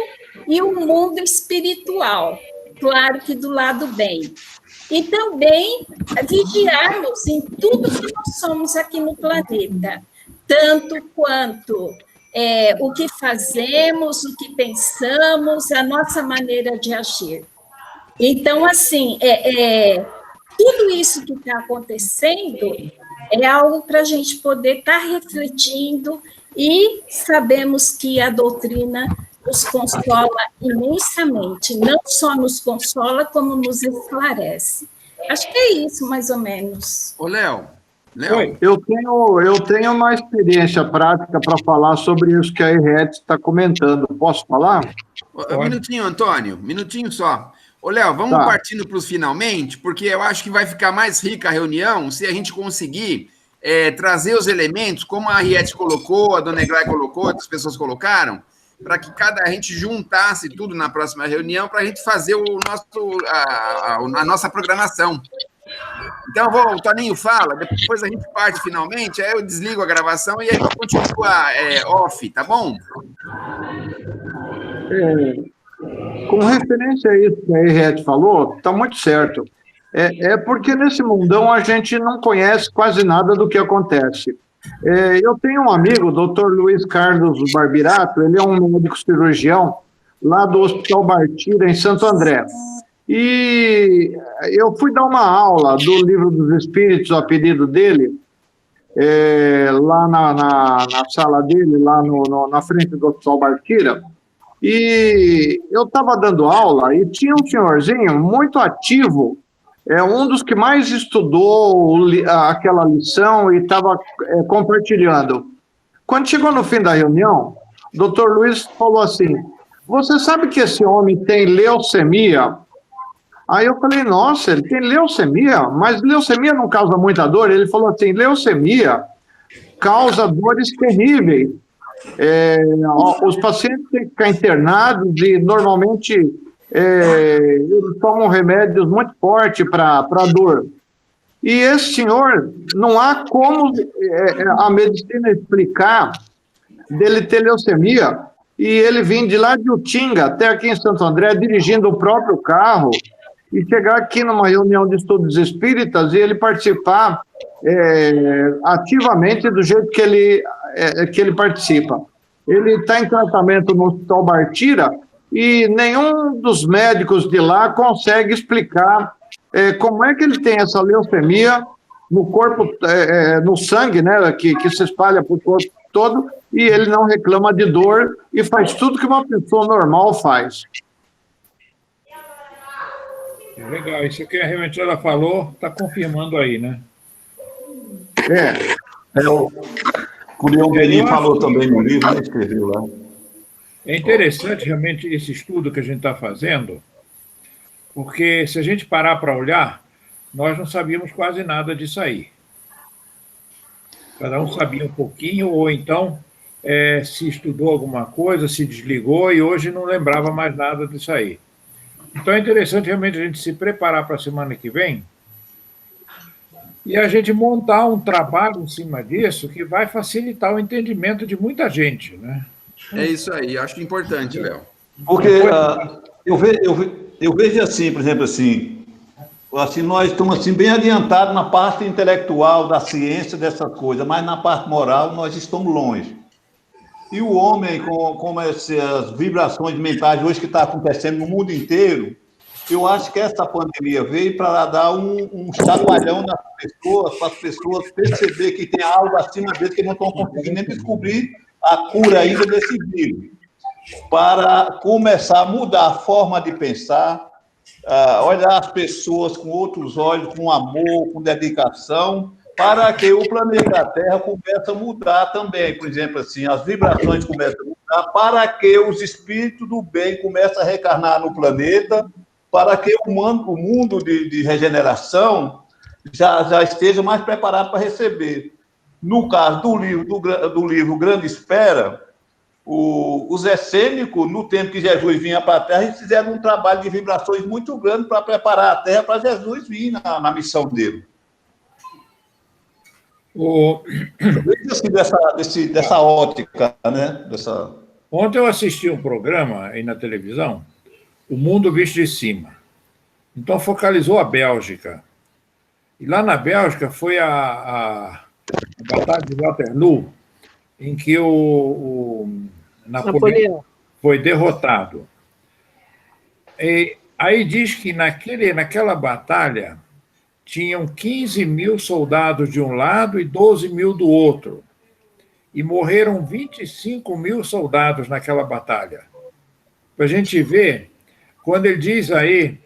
e o mundo espiritual, claro que do lado bem. E também vigiarmos em tudo que nós somos aqui no planeta, tanto quanto o que fazemos, o que pensamos, a nossa maneira de agir. Então, assim, tudo isso que está acontecendo é algo para a gente poder estar refletindo, e sabemos que a doutrina nos consola imensamente, não só nos consola, como nos esclarece. Acho que é isso, mais ou menos. Ô, Léo. Eu tenho uma experiência prática para falar sobre isso que a Henriette está comentando. Posso falar? Um minutinho, Antônio, minutinho só. Ô, Léo, vamos partindo para os finalmente, porque eu acho que vai ficar mais rica a reunião se a gente conseguir trazer os elementos, como a Henriette colocou, a Dona Eglai colocou, outras pessoas colocaram, para que a gente juntasse tudo na próxima reunião para a gente fazer a nossa programação. Então, o Toninho fala, depois a gente parte finalmente, aí eu desligo a gravação e aí eu continuo off, tá bom? Com referência a isso que a Henriette falou, está muito certo. Porque nesse mundão a gente não conhece quase nada do que acontece. Eu tenho um amigo, o Dr. Luiz Carlos Barbirato, ele é um médico cirurgião lá do Hospital Bartira, em Santo André. E eu fui dar uma aula do Livro dos Espíritos, a pedido dele, lá na sala dele, lá na frente do Hospital Bartira. E eu estava dando aula e tinha um senhorzinho muito ativo, um dos que mais estudou aquela lição e estava compartilhando. Quando chegou no fim da reunião, o Dr. Luiz falou assim: você sabe que esse homem tem leucemia? Aí eu falei, nossa, ele tem leucemia? Mas leucemia não causa muita dor? Ele falou assim, leucemia causa dores terríveis. Os pacientes têm que ficar internados e normalmente eles tomam remédios muito fortes para dor. E esse senhor, não há como a medicina explicar dele ter leucemia, e ele vir de lá de Utinga até aqui em Santo André, dirigindo o próprio carro, e chegar aqui numa reunião de estudos espíritas e ele participar ativamente do jeito que ele participa. Ele está em tratamento no Hospital Bartira e nenhum dos médicos de lá consegue explicar como é que ele tem essa leucemia no corpo, no sangue, né, que se espalha por corpo todo, e ele não reclama de dor e faz tudo que uma pessoa normal faz. Legal, isso que a reventora falou, está confirmando aí, né? O Leon Benin falou também no livro, né, escreveu lá. É interessante realmente esse estudo que a gente está fazendo, porque se a gente parar para olhar, nós não sabíamos quase nada disso aí. Cada um sabia um pouquinho, ou então se estudou alguma coisa, se desligou e hoje não lembrava mais nada disso aí. Então é interessante realmente a gente se preparar para a semana que vem e a gente montar um trabalho em cima disso que vai facilitar o entendimento de muita gente, né? É isso aí, acho importante, Léo. Porque eu vejo assim, por exemplo, assim, nós estamos assim, bem adiantados na parte intelectual da ciência, dessa coisa, mas na parte moral nós estamos longe. E o homem, com essas vibrações mentais hoje que está acontecendo no mundo inteiro, eu acho que essa pandemia veio para dar um chacoalhão nas pessoas, para as pessoas perceber que tem algo acima deles que não estão conseguindo nem descobrir a cura ainda desse vírus. Para começar a mudar a forma de pensar, olhar as pessoas com outros olhos, com amor, com dedicação, para que o planeta Terra comece a mudar também. Por exemplo, assim, as vibrações começam a mudar, para que os espíritos do bem comecem a reencarnar no planeta, para que o mundo de regeneração já esteja mais preparado para receber. No caso do livro Grande Espera, os essênicos, no tempo que Jesus vinha para a Terra, eles fizeram um trabalho de vibrações muito grande para preparar a Terra para Jesus vir na missão dele. Assim, dessa ótica, né? Ontem eu assisti um programa aí na televisão, O Mundo Visto de Cima. Então focalizou a Bélgica. E lá na Bélgica foi a Batalha de Waterloo, em que o Napoleão foi derrotado. E aí diz que naquela batalha tinham 15 mil soldados de um lado e 12 mil do outro. E morreram 25 mil soldados naquela batalha. Para a gente ver, quando ele diz aí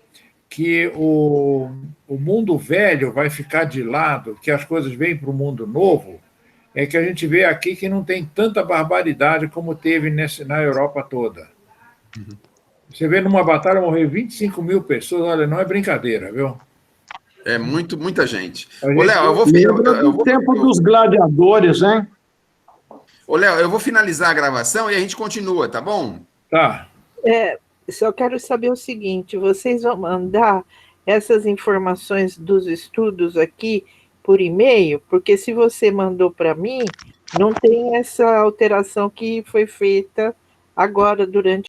que o mundo velho vai ficar de lado, que as coisas vêm para o mundo novo, é que a gente vê aqui que não tem tanta barbaridade como teve na Europa toda. Você vê numa batalha morrer 25 mil pessoas, olha, não é brincadeira, viu? É muita gente. Ô, Léo, eu vou tempo dos gladiadores, hein? Ô, Léo, eu vou finalizar a gravação e a gente continua, tá bom? Tá. Só quero saber o seguinte, vocês vão mandar essas informações dos estudos aqui por e-mail? Porque se você mandou para mim, não tem essa alteração que foi feita agora durante